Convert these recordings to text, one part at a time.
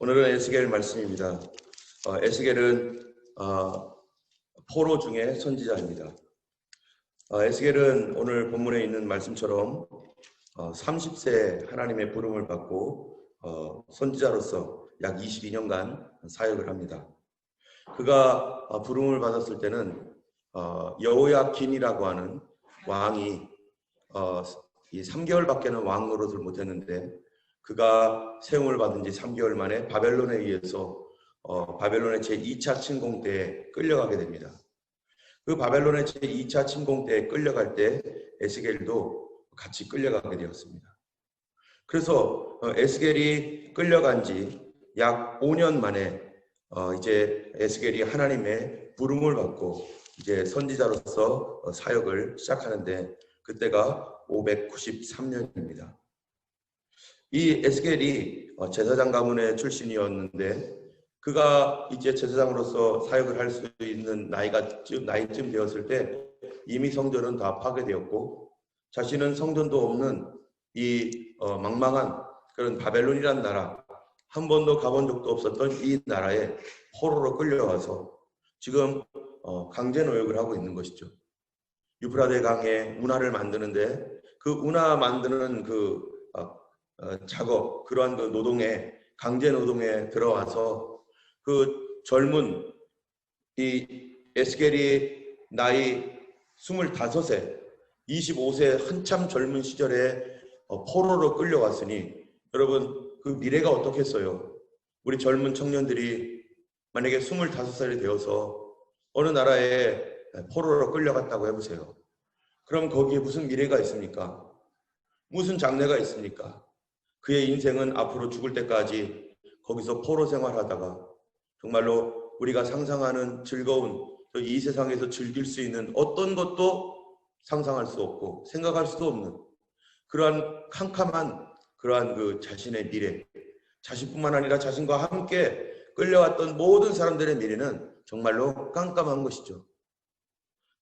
오늘은 에스겔 말씀입니다. 에스겔은 포로 중에 선지자입니다. 에스겔은 오늘 본문에 있는 말씀처럼 30세 하나님의 부름을 받고 선지자로서 약 22년간 사역을 합니다. 그가 부름을 받았을 때는 여호야긴이라고 하는 왕이 이 3개월밖에는 왕 노릇을 못했는데, 그가 세움을 받은 지 3개월 만에 바벨론에 의해서 바벨론의 제2차 침공 때에 끌려가게 됩니다. 그 바벨론의 제2차 침공 때에 끌려갈 때 에스겔도 같이 끌려가게 되었습니다. 그래서 에스겔이 끌려간 지 약 5년 만에 이제 에스겔이 하나님의 부름을 받고 이제 선지자로서 사역을 시작하는데, 그때가 593년입니다. 이 에스겔이 제사장 가문의 출신이었는데, 그가 이제 제사장으로서 사역을 할 수 있는 나이쯤 되었을 때 이미 성전은 다 파괴되었고, 자신은 성전도 없는 이 망망한 그런 바벨론이라는 나라, 한 번도 가본 적도 없었던 이 나라에 포로로 끌려와서 지금 강제 노역을 하고 있는 것이죠. 유프라데 강에 운하를 만드는데, 그 운하 만드는 그 작업, 그러한 그 노동에, 강제 노동에 들어와서 그 젊은 이 에스겔이 나이 25세, 25세 한참 젊은 시절에 포로로 끌려왔으니, 여러분 그 미래가 어떻겠어요? 우리 젊은 청년들이 만약에 25살이 되어서 어느 나라에 포로로 끌려갔다고 해보세요. 그럼 거기에 무슨 미래가 있습니까? 무슨 장래가 있습니까? 그의 인생은 앞으로 죽을 때까지 거기서 포로 생활하다가 정말로 우리가 상상하는 즐거운 이 세상에서 즐길 수 있는 어떤 것도 상상할 수 없고 생각할 수도 없는 그러한 캄캄한 그러한 그 자신의 미래, 자신뿐만 아니라 자신과 함께 끌려왔던 모든 사람들의 미래는 정말로 깜깜한 것이죠.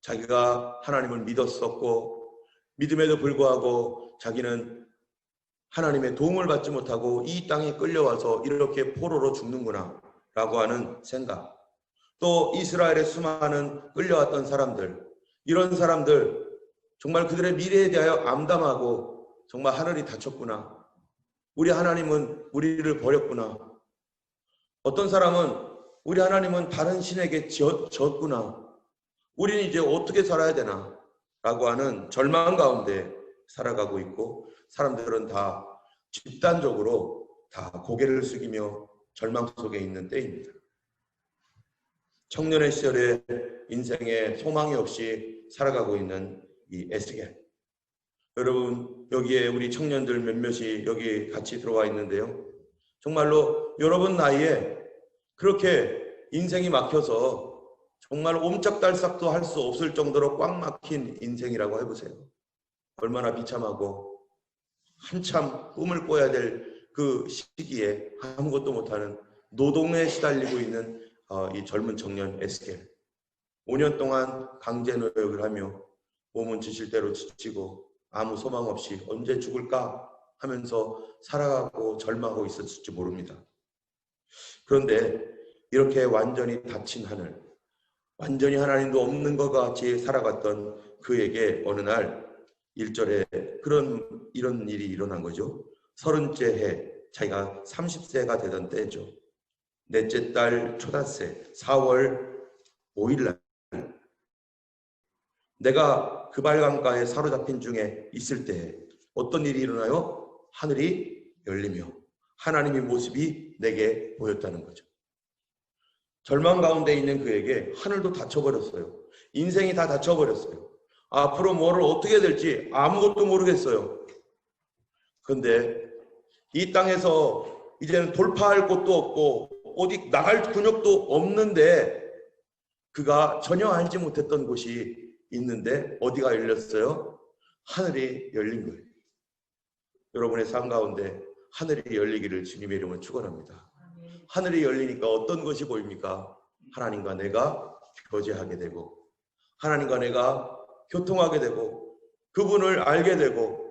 자기가 하나님을 믿었었고, 믿음에도 불구하고 자기는 하나님의 도움을 받지 못하고 이 땅에 끌려와서 이렇게 포로로 죽는구나 라고 하는 생각, 또 이스라엘의 수많은 끌려왔던 사람들, 이런 사람들 정말 그들의 미래에 대하여 암담하고 정말 하늘이 닫혔구나, 우리 하나님은 우리를 버렸구나, 어떤 사람은 우리 하나님은 다른 신에게 졌구나, 우리는 이제 어떻게 살아야 되나 라고 하는 절망 가운데 살아가고 있고, 사람들은 다 집단적으로 다 고개를 숙이며 절망 속에 있는 때입니다. 청년의 시절에 인생에 소망이 없이 살아가고 있는 이 에스겔, 여러분 여기에 우리 청년들 몇몇이 여기 같이 들어와 있는데요, 정말로 여러분 나이에 그렇게 인생이 막혀서 정말 옴짝달싹도 할 수 없을 정도로 꽉 막힌 인생이라고 해보세요. 얼마나 비참하고 한참 꿈을 꿔야 될 그 시기에 아무것도 못하는 노동에 시달리고 있는 이 젊은 청년 에스겔, 5년 동안 강제 노역을 하며 몸은 지칠 대로 지치고 아무 소망 없이 언제 죽을까 하면서 살아가고 절망하고 있었을지 모릅니다. 그런데 이렇게 완전히 닫힌 하늘, 완전히 하나님도 없는 것 같이 살아갔던 그에게 어느 날 1절에 이런 일이 일어난 거죠. 30째 해, 자기가 30세가 되던 때죠. 넷째 달 초닷새 4월 5일 날, 내가 그발강가에 사로잡힌 중에 있을 때 어떤 일이 일어나요? 하늘이 열리며 하나님의 모습이 내게 보였다는 거죠. 절망 가운데 있는 그에게 하늘도 닫혀버렸어요. 인생이 다 닫혀버렸어요. 앞으로 뭐를 어떻게 해야 될지 아무것도 모르겠어요. 그런데 이 땅에서 이제는 돌파할 곳도 없고 어디 나갈 근육도 없는데, 그가 전혀 알지 못했던 곳이 있는데 어디가 열렸어요? 하늘이 열린 거예요. 여러분의 삶 가운데 하늘이 열리기를 주님의 이름으로 축원합니다. 하늘이 열리니까 어떤 것이 보입니까? 하나님과 내가 교제하게 되고, 하나님과 내가 교통하게 되고, 그분을 알게 되고,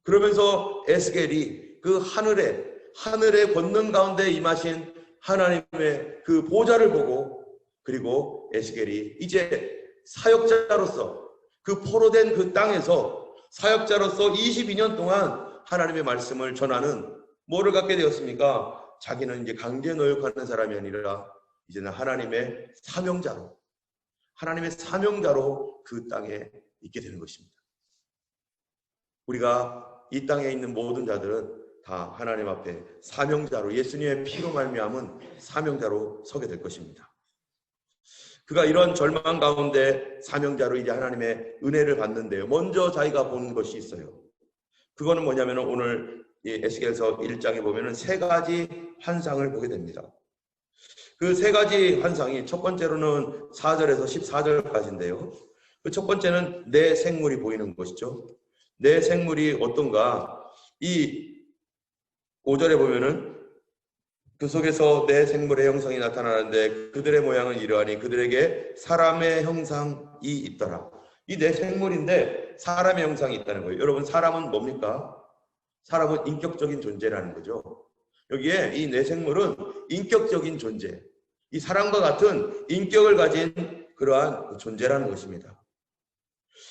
그러면서 에스겔이 그 하늘에 하늘의 권능 가운데 임하신 하나님의 그 보좌를 보고, 그리고 에스겔이 이제 사역자로서 그 포로된 그 땅에서 사역자로서 22년 동안 하나님의 말씀을 전하는 뭐를 갖게 되었습니까? 자기는 이제 강제 노역하는 사람이 아니라 이제는 하나님의 사명자로 그 땅에 있게 되는 것입니다. 우리가 이 땅에 있는 모든 자들은 다 하나님 앞에 사명자로, 예수님의 피로 말미암은 사명자로 서게 될 것입니다. 그가 이런 절망 가운데 사명자로 이제 하나님의 은혜를 받는데요. 먼저 자기가 본 것이 있어요. 그거는 뭐냐면 오늘 에스겔서 1장에 보면은 세 가지 환상을 보게 됩니다. 그 세 가지 환상이 첫 번째로는 4절에서 14절까지인데요. 그 첫 번째는 내 생물이 보이는 것이죠. 내 생물이 어떤가? 이 5절에 보면은 그 속에서 내 생물의 형상이 나타나는데 그들의 모양은 이러하니 그들에게 사람의 형상이 있더라. 이 내 생물인데 사람의 형상이 있다는 거예요. 여러분, 사람은 뭡니까? 사람은 인격적인 존재라는 거죠. 여기에 이 내 생물은 인격적인 존재, 이 사람과 같은 인격을 가진 그러한 존재라는 것입니다.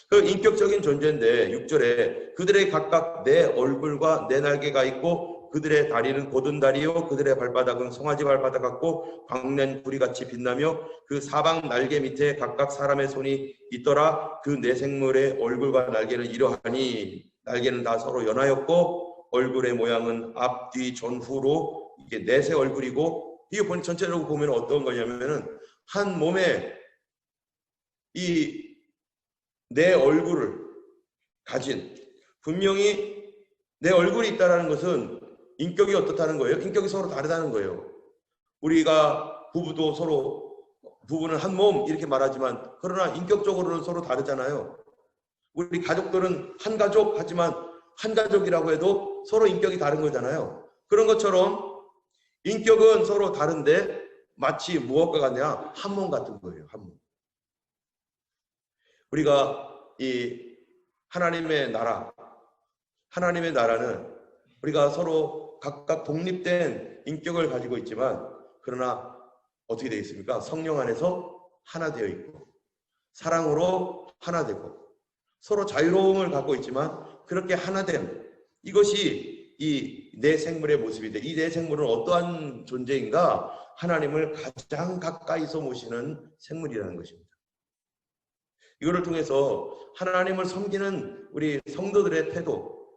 그 인격적인 존재인데 6절에 그들의 각각 내 얼굴과 내 날개가 있고 그들의 다리는 곧은 다리요 그들의 발바닥은 송아지 발바닥 같고 광낸 구리같이 빛나며 그 사방 날개 밑에 각각 사람의 손이 있더라. 그 네 생물의 얼굴과 날개는 이러하니 날개는 다 서로 연하였고 얼굴의 모양은 앞, 뒤, 전후로 이게 넷의 얼굴이고, 이게 전체적으로 보면 어떤 거냐면은 한 몸에 이 내 얼굴을 가진, 분명히 내 얼굴이 있다는 것은 인격이 어떻다는 거예요? 인격이 서로 다르다는 거예요. 우리가 부부는 한 몸 이렇게 말하지만 그러나 인격적으로는 서로 다르잖아요. 우리 가족들은 한 가족 하지만 한 가족이라고 해도 서로 인격이 다른 거잖아요. 그런 것처럼 인격은 서로 다른데 마치 무엇과 같냐? 한 몸 같은 거예요. 한 몸. 우리가 이 하나님의 나라는 우리가 서로 각각 독립된 인격을 가지고 있지만 그러나 어떻게 되어 있습니까? 성령 안에서 하나 되어 있고 사랑으로 하나 되고 서로 자유로움을 갖고 있지만 그렇게 하나됨, 이것이 이 내 생물의 모습인데 이 내 생물은 어떠한 존재인가? 하나님을 가장 가까이서 모시는 생물이라는 것입니다. 이거를 통해서 하나님을 섬기는 우리 성도들의 태도,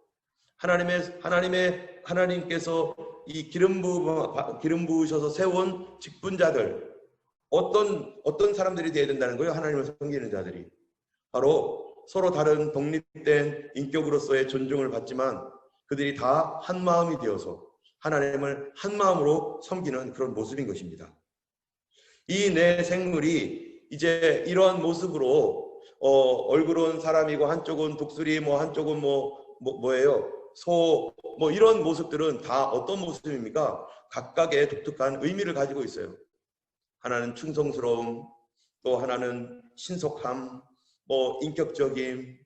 하나님께서 이 기름 부으셔서 세운 직분자들, 어떤 사람들이 되어야 된다는 거예요? 하나님을 섬기는 자들이. 바로 서로 다른 독립된 인격으로서의 존중을 받지만 그들이 다 한 마음이 되어서 하나님을 한 마음으로 섬기는 그런 모습인 것입니다. 이 내 생물이 이제 이러한 모습으로 얼굴은 사람이고 한쪽은 독수리, 한쪽은 뭐예요? 소, 이런 모습들은 다 어떤 모습입니까? 각각의 독특한 의미를 가지고 있어요. 하나는 충성스러움, 또 하나는 신속함, 인격적임,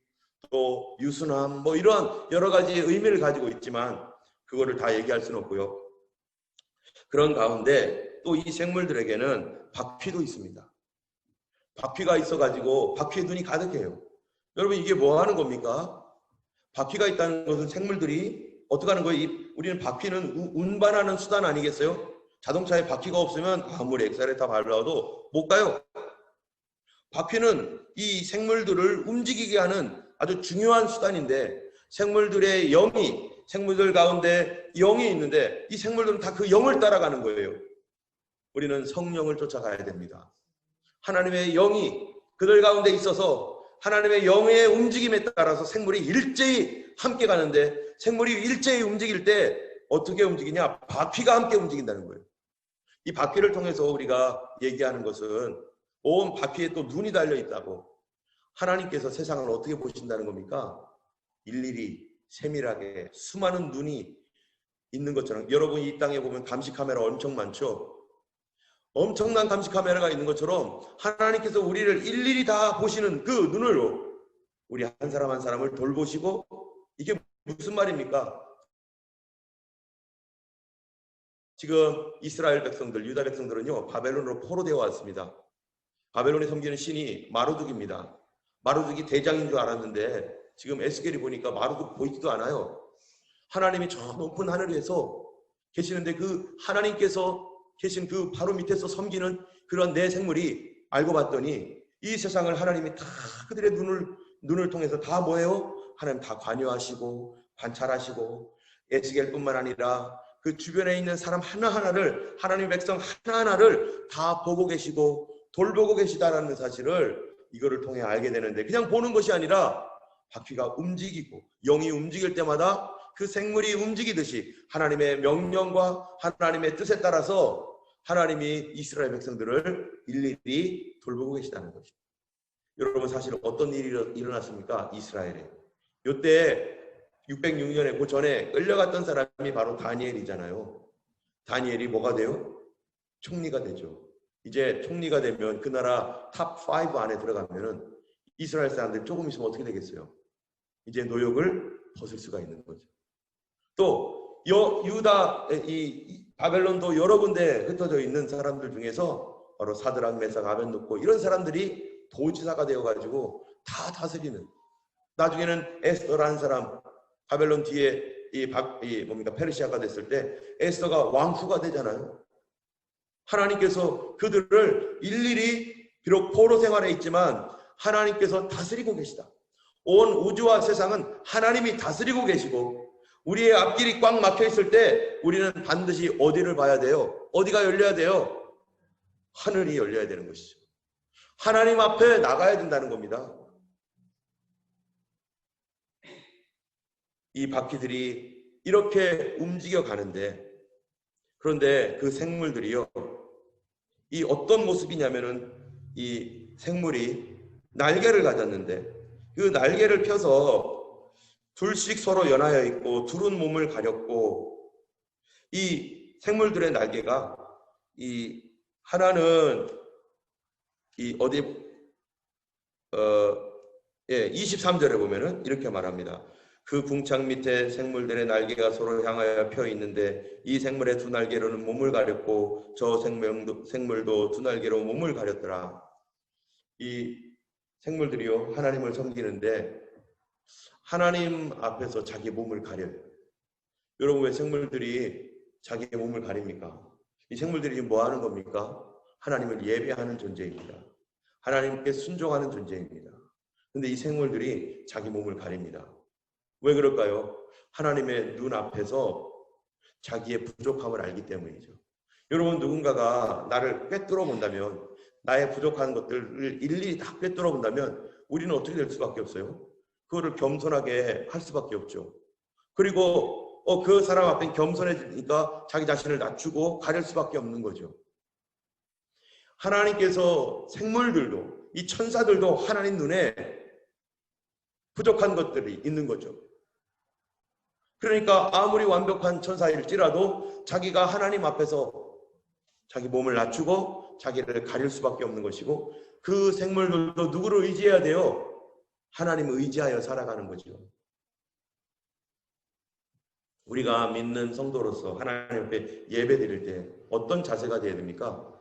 또 유순함, 이런 여러 가지 의미를 가지고 있지만 그거를 다 얘기할 수는 없고요. 그런 가운데 또 이 생물들에게는 바퀴도 있습니다. 바퀴가 있어가지고 바퀴에 눈이 가득해요. 여러분, 이게 뭐 하는 겁니까? 바퀴가 있다는 것은 생물들이 어떻게 하는 거예요? 우리는 바퀴는 운반하는 수단 아니겠어요? 자동차에 바퀴가 없으면 아무리 엑셀레터 발라도 못 가요. 바퀴는 이 생물들을 움직이게 하는 아주 중요한 수단인데 생물들 가운데 영이 있는데 이 생물들은 다 그 영을 따라가는 거예요. 우리는 성령을 쫓아가야 됩니다. 하나님의 영이 그들 가운데 있어서 하나님의 영의 움직임에 따라서 생물이 일제히 함께 가는데 생물이 일제히 움직일 때 어떻게 움직이냐? 바퀴가 함께 움직인다는 거예요. 이 바퀴를 통해서 우리가 얘기하는 것은 온 바퀴에 또 눈이 달려 있다고. 하나님께서 세상을 어떻게 보신다는 겁니까? 일일이 세밀하게 수많은 눈이 있는 것처럼, 여러분 이 땅에 보면 감시 카메라 엄청 많죠? 엄청난 감시 카메라가 있는 것처럼 하나님께서 우리를 일일이 다 보시는 그 눈으로 우리 한 사람 한 사람을 돌보시고, 이게 무슨 말입니까? 지금 이스라엘 백성들, 유다 백성들은요, 바벨론으로 포로되어 왔습니다. 바벨론이 섬기는 신이 마루둑입니다. 마루둑이 대장인 줄 알았는데 지금 에스겔이 보니까 마루둑 보이지도 않아요. 하나님이 저 높은 하늘에서 계시는데 그 하나님께서 계신 그 바로 밑에서 섬기는 그런 내 생물이 알고 봤더니 이 세상을 하나님이 다 그들의 눈을 통해서 다 뭐예요? 하나님 다 관여하시고 관찰하시고 에스겔뿐만 아니라 그 주변에 있는 사람 하나하나를 하나님의 백성 하나하나를 다 보고 계시고 돌보고 계시다라는 사실을 이거를 통해 알게 되는데 그냥 보는 것이 아니라 바퀴가 움직이고 영이 움직일 때마다 그 생물이 움직이듯이 하나님의 명령과 하나님의 뜻에 따라서 하나님이 이스라엘 백성들을 일일이 돌보고 계시다는 것입니다. 여러분 사실 어떤 일이 일어났습니까? 이스라엘에. 이때 606년에 그 전에 끌려갔던 사람이 바로 다니엘이잖아요. 다니엘이 뭐가 돼요? 총리가 되죠. 이제 총리가 되면 그 나라 탑5 안에 들어가면은 이스라엘 사람들이 조금 있으면 어떻게 되겠어요? 이제 노역을 벗을 수가 있는 거죠. 또 유다 이 바벨론도 여러 군데 흩어져 있는 사람들 중에서 바로 사드락, 메삭, 아벤노고 이런 사람들이 도지사가 되어가지고 다 다스리는. 나중에는 에스더라는 사람 바벨론 뒤에 페르시아가 됐을 때 에스더가 왕후가 되잖아요. 하나님께서 그들을 일일이 비록 포로 생활에 있지만 하나님께서 다스리고 계시다. 온 우주와 세상은 하나님이 다스리고 계시고 우리의 앞길이 꽉 막혀 있을 때 우리는 반드시 어디를 봐야 돼요? 어디가 열려야 돼요? 하늘이 열려야 되는 것이죠. 하나님 앞에 나가야 된다는 겁니다. 이 바퀴들이 이렇게 움직여 가는데 그런데 그 생물들이요. 이 어떤 모습이냐면은 이 생물이 날개를 가졌는데 그 날개를 펴서 둘씩 서로 연하여 있고 둘은 몸을 가렸고 이 생물들의 날개가 이 하나는 이 어디 23절에 보면은 이렇게 말합니다. 그 궁창 밑에 생물들의 날개가 서로 향하여 펴 있는데 이 생물의 두 날개로는 몸을 가렸고 저 생물도 두 날개로 몸을 가렸더라. 이 생물들이요 하나님을 섬기는데 하나님 앞에서 자기 몸을 가려요. 여러분 왜 생물들이 자기 몸을 가립니까? 이 생물들이 뭐 하는 겁니까? 하나님을 예배하는 존재입니다. 하나님께 순종하는 존재입니다. 근데 이 생물들이 자기 몸을 가립니다. 왜 그럴까요? 하나님의 눈 앞에서 자기의 부족함을 알기 때문이죠. 여러분 누군가가 나를 꿰뚫어 본다면 나의 부족한 것들을 일일이 다 꿰뚫어 본다면 우리는 어떻게 될 수밖에 없어요? 그거를 겸손하게 할 수밖에 없죠. 그리고 그 사람 앞에 겸손해지니까 자기 자신을 낮추고 가릴 수밖에 없는 거죠. 하나님께서 생물들도 이 천사들도 하나님 눈에 부족한 것들이 있는 거죠. 그러니까 아무리 완벽한 천사일지라도 자기가 하나님 앞에서 자기 몸을 낮추고 자기를 가릴 수밖에 없는 것이고 그 생물들도 누구를 의지해야 돼요? 하나님을 의지하여 살아가는 거죠. 우리가 믿는 성도로서 하나님 앞에 예배 드릴 때 어떤 자세가 되어야 됩니까?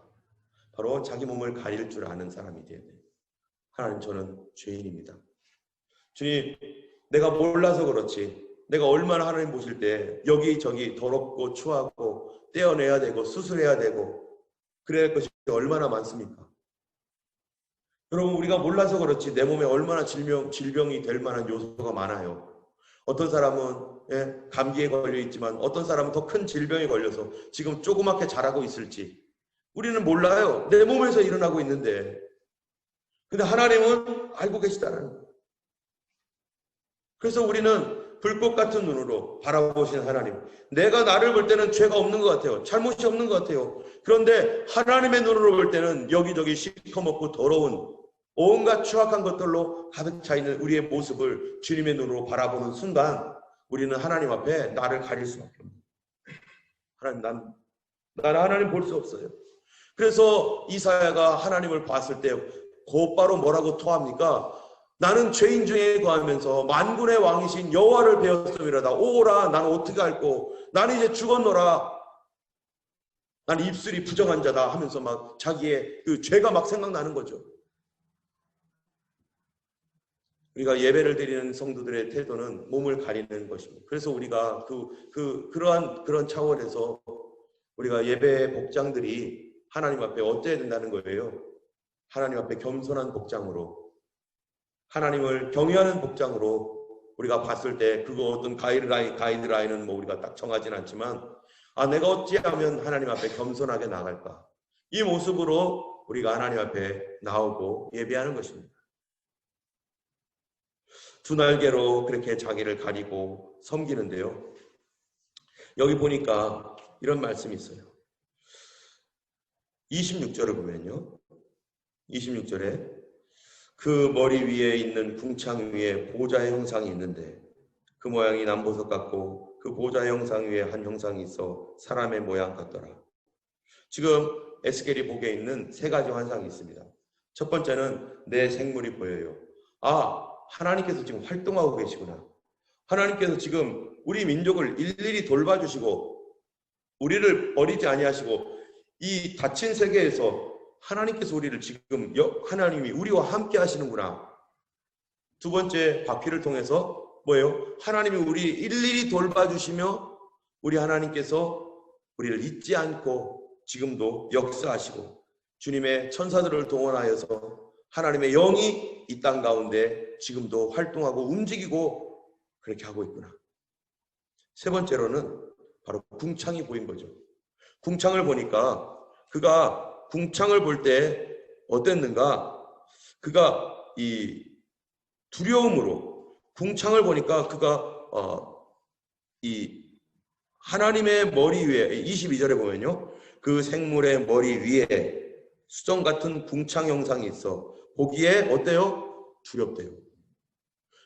바로 자기 몸을 가릴 줄 아는 사람이 되어야 돼요. 하나님 저는 죄인입니다. 주님 내가 몰라서 그렇지 내가 얼마나 하나님 보실 때 여기저기 더럽고 추하고 떼어내야 되고 수술해야 되고 그래야 할 것이 얼마나 많습니까? 여러분 우리가 몰라서 그렇지 내 몸에 얼마나 질병이 될 만한 요소가 많아요. 어떤 사람은 감기에 걸려 있지만 어떤 사람은 더 큰 질병에 걸려서 지금 조그맣게 자라고 있을지 우리는 몰라요. 내 몸에서 일어나고 있는데 근데 하나님은 알고 계시다는 거예요. 그래서 우리는 불꽃 같은 눈으로 바라보시는 하나님 내가 나를 볼 때는 죄가 없는 것 같아요. 잘못이 없는 것 같아요. 그런데 하나님의 눈으로 볼 때는 여기저기 시커멓고 더러운 온갖 추악한 것들로 가득 차 있는 우리의 모습을 주님의 눈으로 바라보는 순간 우리는 하나님 앞에 나를 가릴 수밖에 없는 하나님 나는 하나님 볼 수 없어요. 그래서 이사야가 하나님을 봤을 때 곧바로 뭐라고 토합니까? 나는 죄인 중에 거하면서 만군의 왕이신 여호와를 배웠음이라다. 오라 나는 어떻게 할꼬 나는 이제 죽었노라. 난 입술이 부정한 자다 하면서 막 자기의 그 죄가 막 생각나는 거죠. 우리가 예배를 드리는 성도들의 태도는 몸을 가리는 것입니다. 그래서 우리가 그런 차원에서 우리가 예배 복장들이 하나님 앞에 어때야 된다는 거예요. 하나님 앞에 겸손한 복장으로, 하나님을 경외하는 복장으로 우리가 봤을 때 그거 어떤 가이드라인은 뭐 우리가 딱 정하진 않지만 내가 어찌하면 하나님 앞에 겸손하게 나갈까? 이 모습으로 우리가 하나님 앞에 나오고 예배하는 것입니다. 두 날개로 그렇게 자기를 가리고 섬기는데요. 여기 보니까 이런 말씀이 있어요. 26절을 보면요. 26절에 그 머리 위에 있는 궁창 위에 보좌의 형상이 있는데 그 모양이 남보석 같고 그 보좌의 형상 위에 한 형상이 있어 사람의 모양 같더라. 지금 에스겔이 보게 있는 세 가지 환상이 있습니다. 첫 번째는 내 생물이 보여요. 하나님께서 지금 활동하고 계시구나. 하나님께서 지금 우리 민족을 일일이 돌봐주시고 우리를 버리지 아니하시고 이 닫힌 세계에서 하나님께서 우리를 지금 하나님이 우리와 함께 하시는구나. 두 번째 바퀴를 통해서 뭐예요? 하나님이 우리 일일이 돌봐주시며 우리 하나님께서 우리를 잊지 않고 지금도 역사하시고 주님의 천사들을 동원하여서 하나님의 영이 이 땅 가운데 지금도 활동하고 움직이고 그렇게 하고 있구나. 세 번째로는 바로 궁창이 보인 거죠. 궁창을 보니까 그가 궁창을 볼 때 어땠는가? 그가 이 두려움으로 궁창을 보니까 그가 이 하나님의 머리 위에 22절에 보면요. 그 생물의 머리 위에 수정 같은 궁창 형상이 있어 보기에 어때요? 두렵대요.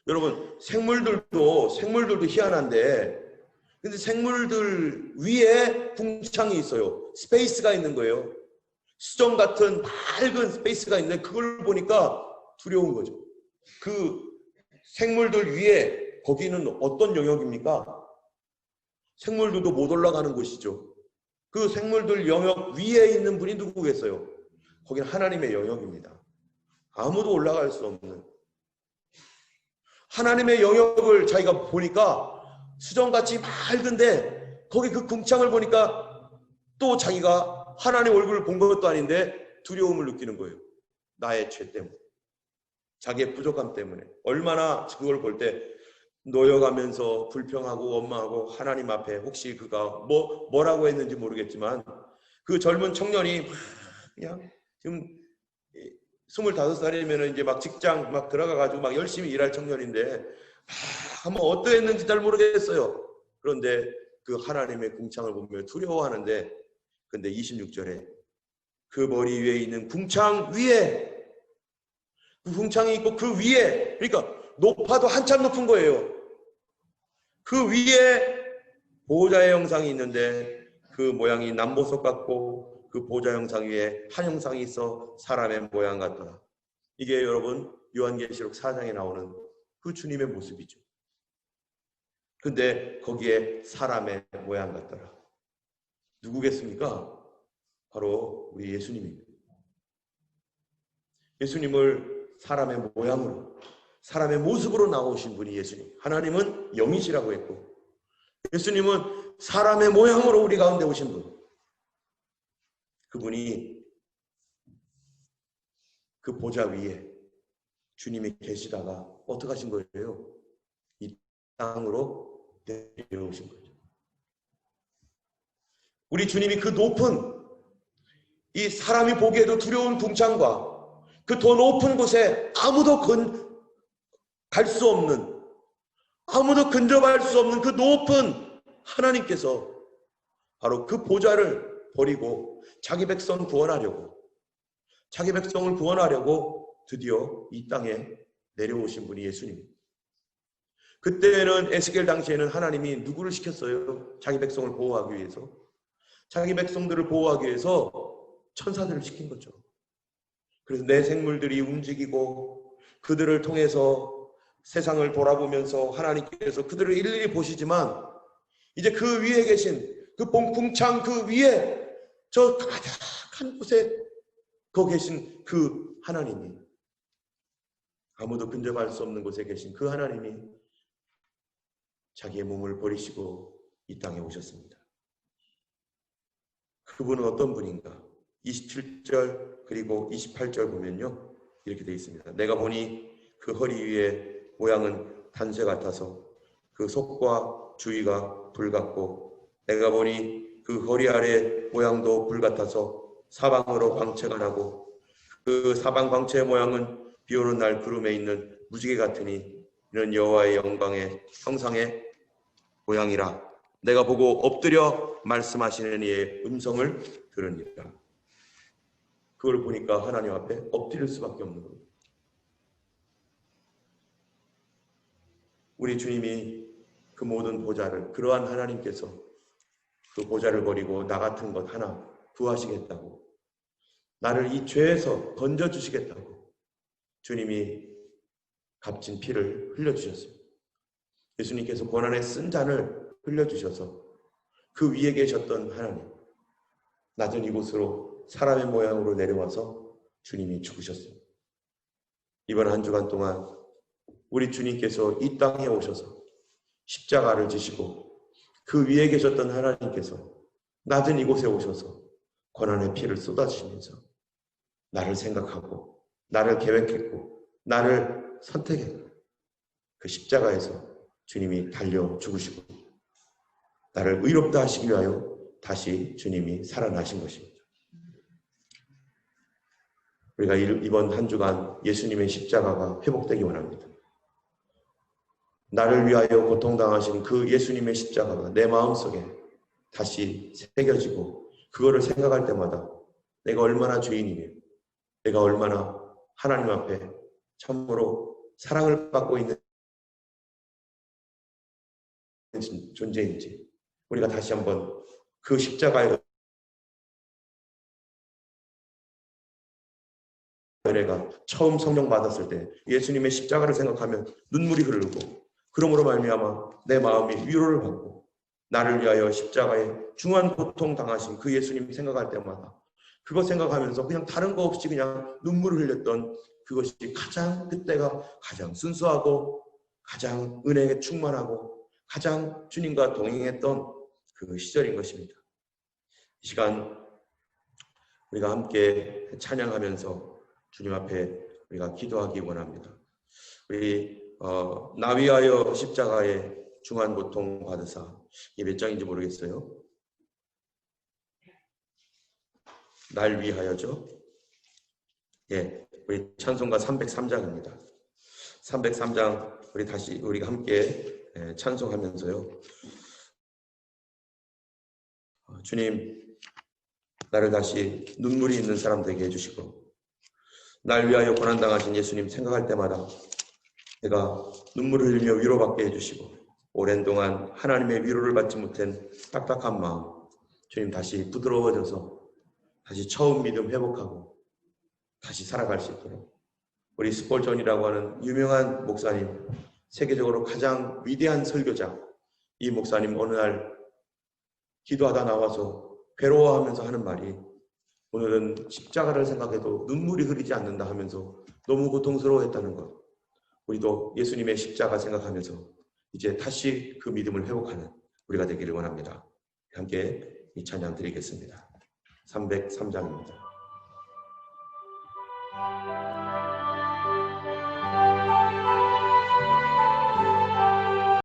여러분 생물들도 희한한데 근데 생물들 위에 궁창이 있어요. 스페이스가 있는 거예요. 수정 같은 밝은 스페이스가 있는데 그걸 보니까 두려운 거죠. 그 생물들 위에 거기는 어떤 영역입니까? 생물들도 못 올라가는 곳이죠. 그 생물들 영역 위에 있는 분이 누구겠어요? 거기는 하나님의 영역입니다. 아무도 올라갈 수 없는 하나님의 영역을 자기가 보니까 수정같이 맑은데 거기 그 궁창을 보니까 또 자기가 하나님 얼굴을 본 것도 아닌데 두려움을 느끼는 거예요. 나의 죄 때문에. 자기의 부족함 때문에. 얼마나 그걸 볼 때 놓여가면서 불평하고 원망하고 하나님 앞에 혹시 그가 뭐라고 했는지 모르겠지만 그 젊은 청년이 그냥 지금 25살이면 이제 막 직장 막 들어가가지고 막 열심히 일할 청년인데 한번 어떠했는지 잘 모르겠어요. 그런데 그 하나님의 궁창을 보며 두려워하는데 근데 26절에 그 머리 위에 있는 궁창 위에 그 궁창이 있고 그 위에 그러니까 높아도 한참 높은 거예요. 그 위에 보호자의 형상이 있는데 그 모양이 남보석 같고 그 보호자 형상 위에 한 형상이 있어 사람의 모양 같더라. 이게 여러분 요한계시록 4장에 나오는 그 주님의 모습이죠. 근데 거기에 사람의 모양 같더라. 누구겠습니까? 바로 우리 예수님입니다. 예수님을 사람의 모양으로 사람의 모습으로 나오신 분이 예수님. 하나님은 영이시라고 했고 예수님은 사람의 모양으로 우리 가운데 오신 분. 그분이 그 보좌 위에 주님이 계시다가 어떻게 하신 거예요? 이 땅으로 내려오신 거죠. 우리 주님이 그 높은 이 사람이 보기에도 두려운 궁창과 그 더 높은 곳에 아무도 갈 수 없는 아무도 근접할 수 없는 그 높은 하나님께서 바로 그 보좌를 버리고 자기 백성을 구원하려고 드디어 이 땅에 내려오신 분이 예수님입니다. 그때는 에스겔 당시에는 하나님이 누구를 시켰어요? 자기 백성을 보호하기 위해서. 자기 백성들을 보호하기 위해서 천사들을 시킨 거죠. 그래서 내 생물들이 움직이고 그들을 통해서 세상을 돌아보면서 하나님께서 그들을 일일이 보시지만 이제 그 위에 계신 그 궁창 그 위에 저 가득한 곳에 거기 계신 그 하나님이, 아무도 근접할 수 없는 곳에 계신 그 하나님이 자기의 몸을 버리시고 이 땅에 오셨습니다. 그분은 어떤 분인가? 27절 그리고 28절 보면요, 이렇게 되어 있습니다. 내가 보니 그 허리 위에 모양은 단쇠 같아서 그 속과 주위가 불 같고, 내가 보니 그 허리 아래 모양도 불 같아서 사방으로 광채가 나고, 그 사방 광채의 모양은 비오는 날 구름에 있는 무지개 같으니 이는 여호와의 영광의 형상의 모양이라. 내가 보고 엎드려 말씀하시는 이의 음성을 들으니라. 그걸 보니까 하나님 앞에 엎드릴 수밖에 없는 겁니다. 우리 주님이 그 모든 보좌를, 그러한 하나님께서 그 보좌를 버리고 나 같은 것 하나 구하시겠다고, 나를 이 죄에서 건져주시겠다고 주님이 값진 피를 흘려주셨습니다. 예수님께서 고난의 쓴 잔을 흘려주셔서 그 위에 계셨던 하나님, 낮은 이곳으로 사람의 모양으로 내려와서 주님이 죽으셨습니다. 이번 한 주간 동안 우리 주님께서 이 땅에 오셔서 십자가를 지시고 그 위에 계셨던 하나님께서 낮은 이곳에 오셔서 고난의 피를 쏟아주시면서 나를 생각하고 나를 계획했고 나를 선택했고, 그 십자가에서 주님이 달려 죽으시고 나를 의롭다 하시기 위하여 다시 주님이 살아나신 것입니다. 우리가 이번 한 주간 예수님의 십자가가 회복되기 원합니다. 나를 위하여 고통당하신 그 예수님의 십자가가 내 마음속에 다시 새겨지고, 그거를 생각할 때마다 내가 얼마나 죄인이며 내가 얼마나 하나님 앞에 참으로 사랑을 받고 있는 존재인지, 우리가 다시 한번 그 십자가의 은혜가 처음 성령 받았을 때 예수님의 십자가를 생각하면 눈물이 흐르고, 그러므로 말미암아 내 마음이 위로를 받고, 나를 위하여 십자가에 중한 고통 당하신 그 예수님 생각할 때마다 그거 생각하면서 그냥 다른 거 없이 그냥 눈물을 흘렸던 그것이 그때가 가장 순수하고 가장 은혜에 충만하고 가장 주님과 동행했던 그 시절인 것입니다. 이 시간 우리가 함께 찬양하면서 주님 앞에 우리가 기도하기 원합니다. 우리 나 위하여 십자가에 중한 고통 받으사, 이게 몇 장인지 모르겠어요. 날 위하여죠. 예, 우리 찬송가 303장입니다. 303장 우리가 함께 찬송하면서요, 주님, 나를 다시 눈물이 있는 사람 되게 해주시고, 날 위하여 고난당하신 예수님 생각할 때마다 내가 눈물을 흘리며 위로받게 해주시고, 오랜 동안 하나님의 위로를 받지 못한 딱딱한 마음, 주님 다시 부드러워져서 다시 처음 믿음 회복하고 다시 살아갈 수 있도록, 우리 스폴전이라고 하는 유명한 목사님, 세계적으로 가장 위대한 설교자, 이 목사님 어느 날 기도하다 나와서 괴로워하면서 하는 말이, 오늘은 십자가를 생각해도 눈물이 흐르지 않는다 하면서 너무 고통스러워했다는 것. 우리도 예수님의 십자가 생각하면서 이제 다시 그 믿음을 회복하는 우리가 되기를 원합니다. 함께 이 찬양 드리겠습니다. 303장입니다.